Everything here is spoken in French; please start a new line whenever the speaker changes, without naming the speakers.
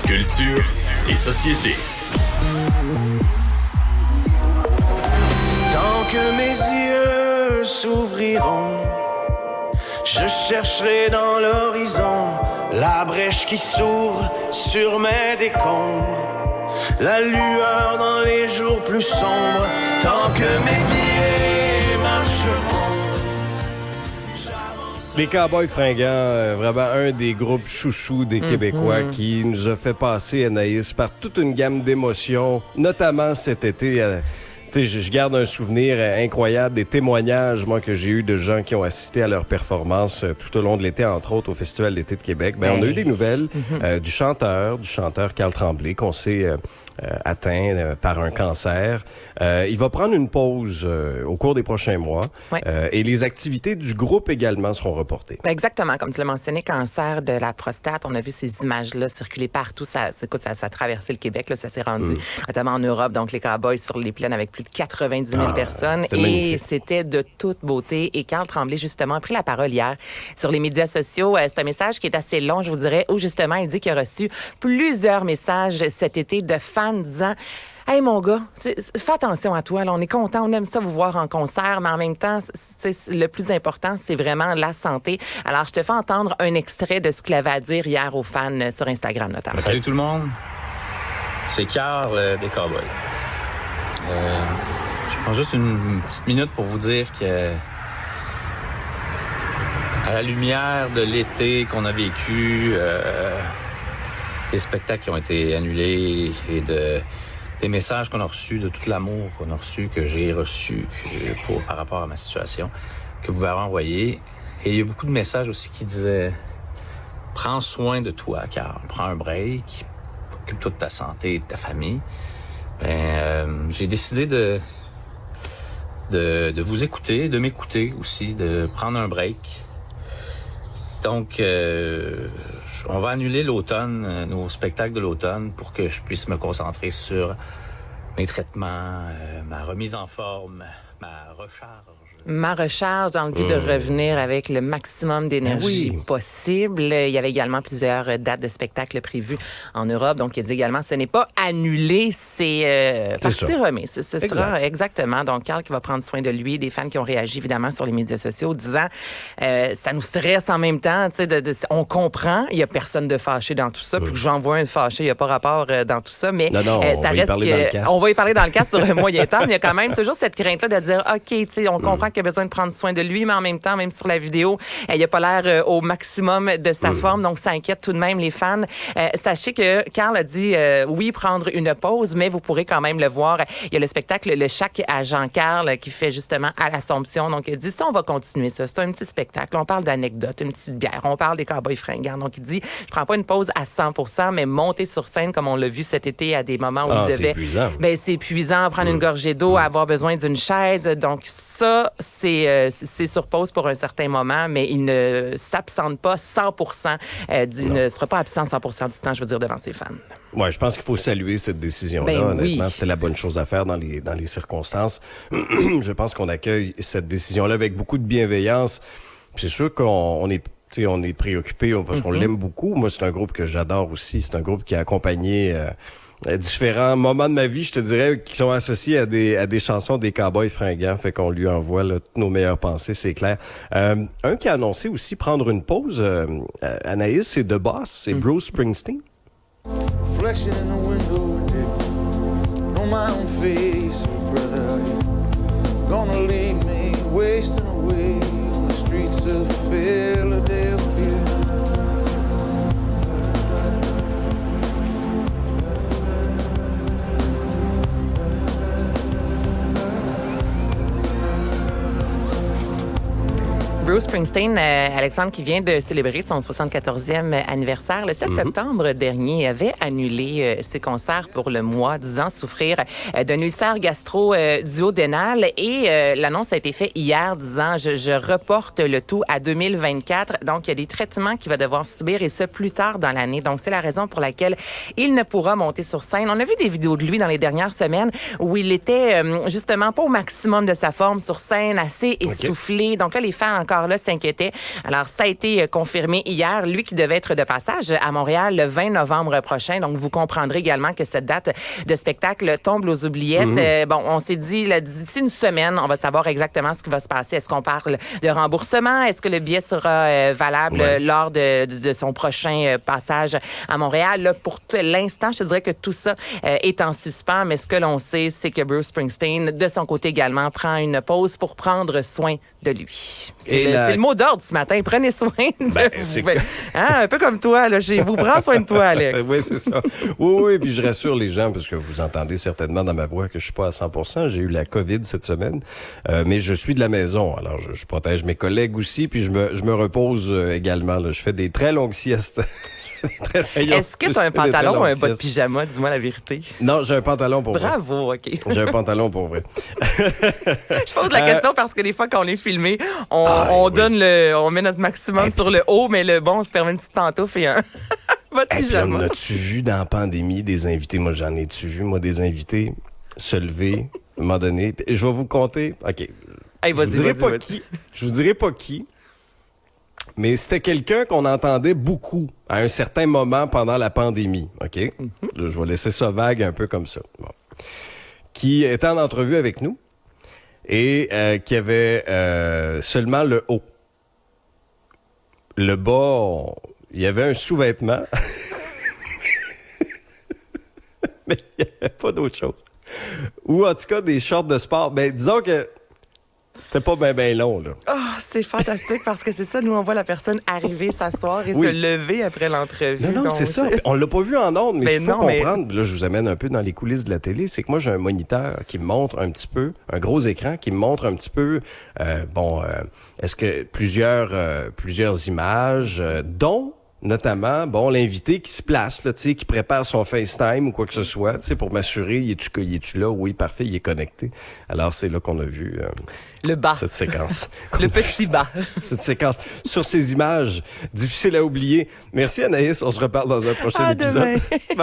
Culture et société.
Tant que mes yeux s'ouvriront, je chercherai dans l'horizon la brèche qui s'ouvre sur mes décombres, la lueur dans les jours plus sombres. Tant que mes pieds marcheront.
Les Cowboys Fringants, vraiment un des groupes chouchous des Québécois qui nous a fait passer, Anaïs, par toute une gamme d'émotions, notamment cet été. Je garde un souvenir incroyable des témoignages, moi, que j'ai eu de gens qui ont assisté à leur performance tout au long de l'été, entre autres au Festival d'été de Québec. On a eu des nouvelles du chanteur Carl Tremblay, qu'on sait atteint par un cancer. Il va prendre une pause au cours des prochains mois.
Ouais.
Et les activités du groupe également seront reportées.
Exactement. Comme tu l'as mentionné, cancer de la prostate. On a vu ces images-là circuler partout. Ça a traversé le Québec. Là, ça s'est rendu notamment en Europe. Donc, les Cowboys sur les plaines avec plus de 90 000 personnes.
C'était
Et
magnifique.
c'était de toute beauté. Et Carl Tremblay, justement, a pris la parole hier sur les médias sociaux. C'est un message qui est assez long, je vous dirais, où justement, il dit qu'il a reçu plusieurs messages cet été de fans disant: hey, mon gars, fais attention à toi. Là, on est content, on aime ça vous voir en concert, mais en même temps, le plus important, c'est vraiment la santé. Alors, je te fais entendre un extrait de ce qu'il avait à dire hier aux fans sur Instagram, notamment.
Salut tout le monde, c'est Carl des Cowboys. Je prends juste une petite minute pour vous dire que à la lumière de l'été qu'on a vécu, des spectacles qui ont été annulés et des messages qu'on a reçus, de tout l'amour qu'on a reçu, que j'ai reçu par rapport à ma situation, que vous m'avez envoyé. Et il y a beaucoup de messages aussi qui disaient: prends soin de toi, Carl, prends un break, occupe-toi de ta santé et de ta famille. J'ai décidé de vous écouter, de m'écouter aussi, de prendre un break. Donc, on va annuler l'automne, nos spectacles de l'automne, pour que je puisse me concentrer sur mes traitements, ma remise en forme, ma recharge.
Ma recharge dans le but de revenir avec le maximum d'énergie possible. Il y avait également plusieurs dates de spectacles prévues en Europe. Donc, il dit également, ce n'est pas annulé, c'est partie remise. Ce sera exactement. Donc, Carl qui va prendre soin de lui, des fans qui ont réagi évidemment sur les médias sociaux, disant ça nous stresse en même temps. On comprend, il n'y a personne de fâché dans tout ça. Puis que j'envoie un fâché, il n'y a pas rapport dans tout ça. Mais
Non,
ça reste on va y parler dans le casque sur un moyen temps. Mais il y a quand même toujours cette crainte-là de dire, OK, on comprend qu'il a besoin de prendre soin de lui, mais en même temps, même sur la vidéo, il n'a pas l'air au maximum de sa forme, donc ça inquiète tout de même les fans. Sachez que Carl a dit, oui, prendre une pause, mais vous pourrez quand même le voir. Il y a le spectacle Le Chac à Jean-Carl qui fait justement à l'Assomption. Donc, il dit, ça, on va continuer ça. C'est un petit spectacle. On parle d'anecdotes, une petite bière. On parle des Cowboys Fringants. Donc, il dit, je prends pas une pause à 100%, mais monter sur scène, comme on l'a vu cet été à des moments où il devait...
C'est épuisant.
C'est épuisant, prendre une gorgée d'eau, avoir besoin d'une chaise. Donc, ça, c'est sur pause pour un certain moment, mais il ne s'absente pas 100%, ne sera pas absent 100% du temps, je veux dire, devant ses fans.
Ouais, je pense qu'il faut saluer cette décision-là. Honnêtement, c'était la bonne chose à faire dans les circonstances. Je pense qu'on accueille cette décision-là avec beaucoup de bienveillance. Puis c'est sûr qu'on est préoccupé parce qu'on l'aime beaucoup. Moi, c'est un groupe que j'adore aussi. C'est un groupe qui a accompagné différents moments de ma vie, je te dirais, qui sont associés à des chansons des Cowboys Fringants. Fait qu'on lui envoie toutes nos meilleures pensées, c'est clair. Un qui a annoncé aussi prendre une pause, Anaïs, c'est The Boss, c'est Bruce Springsteen.
Reflection in the window, know my own face, brother. Gonna leave me wasting away on the streets of Philadelphia.
Bruce Springsteen, Alexandre, qui vient de célébrer son 74e anniversaire, le 7 septembre dernier, avait annulé ses concerts pour le mois, disant souffrir d'un ulcère gastro-duodénal. Et l'annonce a été faite hier, disant je reporte le tout à 2024. Donc, il y a des traitements qu'il va devoir subir, et ce, plus tard dans l'année. Donc, c'est la raison pour laquelle il ne pourra monter sur scène. On a vu des vidéos de lui dans les dernières semaines où il était justement pas au maximum de sa forme sur scène, assez essoufflé. Donc là, les fans encore producteurs-là s'inquiétaient. Alors, ça a été confirmé hier. Lui qui devait être de passage à Montréal le 20 novembre prochain. Donc, vous comprendrez également que cette date de spectacle tombe aux oubliettes. Bon, on s'est dit, là, d'ici une semaine, on va savoir exactement ce qui va se passer. Est-ce qu'on parle de remboursement? Est-ce que le billet sera valable lors de son prochain passage à Montréal? Là, pour l'instant, je te dirais que tout ça est en suspens, mais ce que l'on sait, c'est que Bruce Springsteen, de son côté également, prend une pause pour prendre soin de lui. C'est le mot d'ordre ce matin. Prenez soin de vous. Un peu comme toi, là, chez vous. Prends soin de toi, Alex.
Oui, c'est ça. Oui, puis je rassure les gens, parce que vous entendez certainement dans ma voix que je suis pas à 100%. J'ai eu la COVID cette semaine, mais je suis de la maison. Alors, je protège mes collègues aussi, puis je me repose également. Là. Je fais des très longues siestes.
Est-ce que tu as un pantalon ou un bas de pyjama? Dis-moi la vérité.
Non, j'ai un pantalon pour vrai.
Bravo, OK.
J'ai un pantalon pour vrai.
Je pose la question parce que des fois, quand on est filmé, on met notre maximum sur le haut, mais le bon, on se permet une petite pantoufle et un bas de pyjama.
As-tu vu dans la pandémie des invités? Moi, j'en ai-tu vu, des invités se lever à un moment donné? Je vais vous compter. OK.
Hey, vas-y.
Je vous dirai pas qui. Mais c'était quelqu'un qu'on entendait beaucoup à un certain moment pendant la pandémie, OK? Là, je vais laisser ça vague un peu comme ça. Bon. Qui était en entrevue avec nous et qui avait seulement le haut. Le bas, il y avait un sous-vêtement. Mais il n'y avait pas d'autre chose. Ou en tout cas des shorts de sport. Ben, disons que c'était pas bien long, là.
Oh, c'est fantastique parce que c'est ça, nous, on voit la personne arriver, s'asseoir et se lever après l'entrevue.
Non,
donc,
c'est ça. On l'a pas vu en ondes, mais il faut comprendre.
Mais...
Là, je vous amène un peu dans les coulisses de la télé. C'est que moi, j'ai un moniteur qui me montre un petit peu, un gros écran qui me montre un petit peu, est-ce que plusieurs images, dont notamment, l'invité qui se place, là, qui prépare son FaceTime ou quoi que ce soit, pour m'assurer, es-tu là? Oui, parfait, il est connecté. Alors, c'est là qu'on a vu
le bas.
Cette séquence.
Le petit bas.
Cette séquence sur ces images difficiles à oublier. Merci Anaïs, on se reparle dans un prochain épisode.
Demain.